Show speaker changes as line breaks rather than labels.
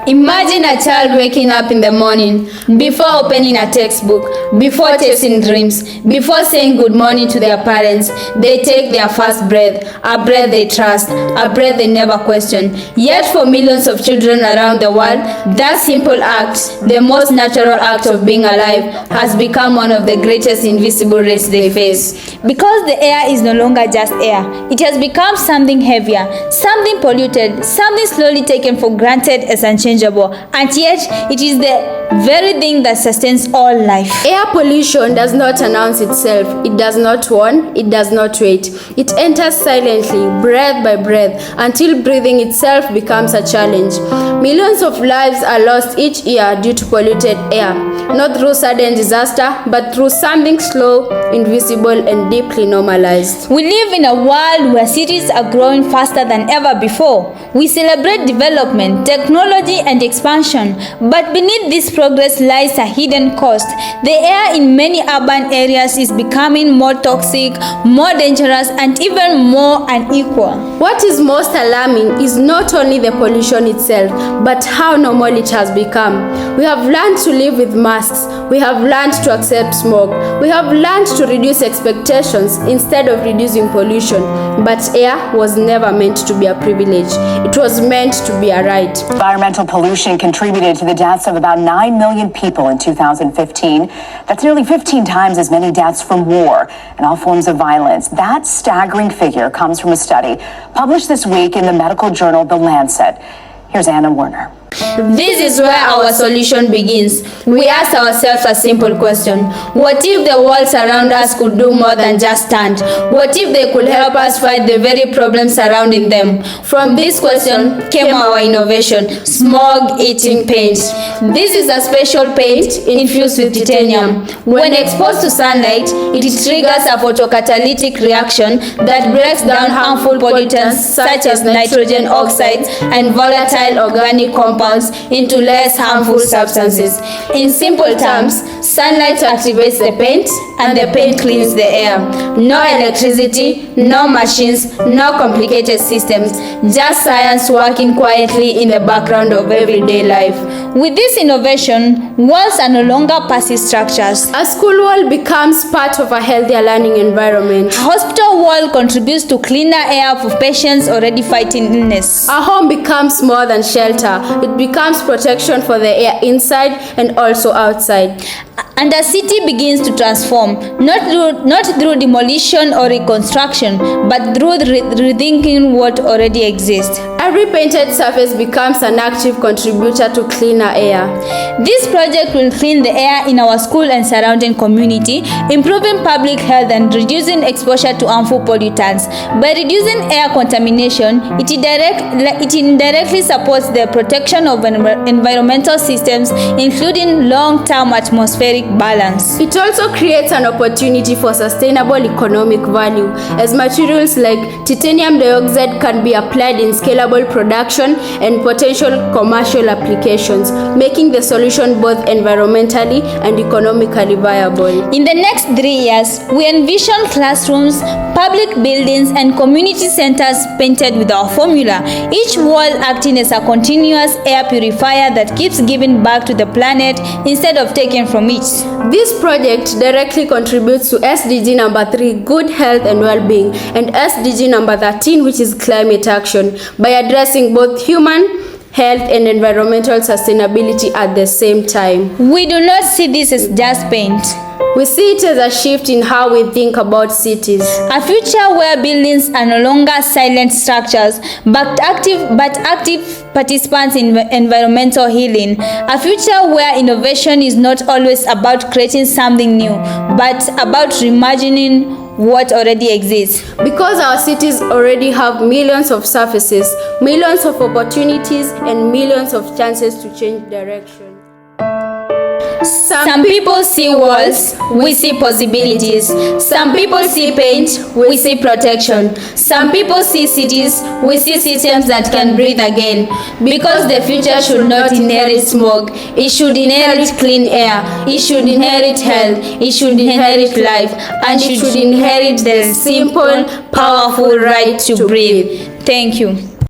Imagine a child waking up in the morning, before opening a textbook, before chasing dreams, before saying good morning to their parents, they take their first breath, a breath they trust, a breath they never question. Yet for millions of children around the world, that simple act, the most natural act of being alive, has become one of the greatest invisible risks they face.
Because the air is no longer just air, it has become something heavier, something polluted, something slowly taken for granted as unchangeable, and yet it is the very thing that sustains all life.
Air pollution does not announce itself, it does not warn, it does not wait. It enters silently, breath by breath, until breathing itself becomes a challenge. Millions of lives are lost each year due to polluted air, not through sudden disaster, but through something slow, invisible, and deeply normalized.
We live in a world where cities are growing faster than ever before. We celebrate development, technology, and expansion, but beneath this progress lies a hidden cost. The air in many urban areas is becoming more toxic, more dangerous, and even more unequal.
What is most alarming is not only the pollution itself, but how normal it has become. We have learned to live with masks. We have learned to accept smoke. We have learned to reduce expectations instead of reducing pollution. But air was never meant to be a privilege. It was meant to be a right.
Environmental pollution contributed to the deaths of about 9 million people in 2015. That's nearly 15 times as many deaths from war and all forms of violence. That staggering figure comes from a study published this week in the medical journal The Lancet. Here's Anna Werner.
This is where our solution begins. We ask ourselves a simple question. What if the world around us could do more than just stand? What if they could help us fight the very problems surrounding them? From this question came our innovation, smog eating paint. This is a special paint infused with titanium. When exposed to sunlight, it triggers a photocatalytic reaction that breaks down harmful pollutants such as nitrogen oxides and volatile organic compounds into less harmful substances. In simple terms, sunlight activates the paint and the paint cleans the air. No electricity, no machines, no complicated systems, just science working quietly in the background of everyday life.
With this innovation, walls are no longer passive structures.
A school wall becomes part of a healthier learning environment.
A hospital wall contributes to cleaner air for patients already fighting illness.
A home becomes more than shelter. It becomes protection for the air inside and also outside.
And a city begins to transform, not through demolition or reconstruction, but through rethinking what already exists.
Every painted surface becomes an active contributor to cleaner air.
This project will clean the air in our school and surrounding community, improving public health and reducing exposure to harmful pollutants. By reducing air contamination, it indirectly supports the protection of environmental systems, including long-term atmospheric balance.
It also creates an opportunity for sustainable economic value, as materials like titanium dioxide can be applied in scalable production and potential commercial applications, making the solution both environmentally and economically viable.
In the next 3 years, we envision classrooms, public buildings, and community centers painted with our formula, each wall acting as a continuous air purifier that keeps giving back to the planet instead of taking from it.
This project directly contributes to SDG number 3, good health and well-being, and SDG number 13, which is climate action, by addressing both human health and environmental sustainability at the same time.
We do not see this as just paint.
We see it as a shift in how we think about cities.
A future where buildings are no longer silent structures, but active participants in environmental healing. A future where innovation is not always about creating something new, but about reimagining what already exists.
Because our cities already have millions of surfaces, millions of opportunities, and millions of chances to change direction.
Some people see walls, we see possibilities. Some people see paint, we see protection. Some people see cities, we see systems that can breathe again. Because the future should not inherit smoke, it should inherit clean air, it should inherit health, it should inherit life, and it should inherit the simple, powerful right to breathe.
Thank you.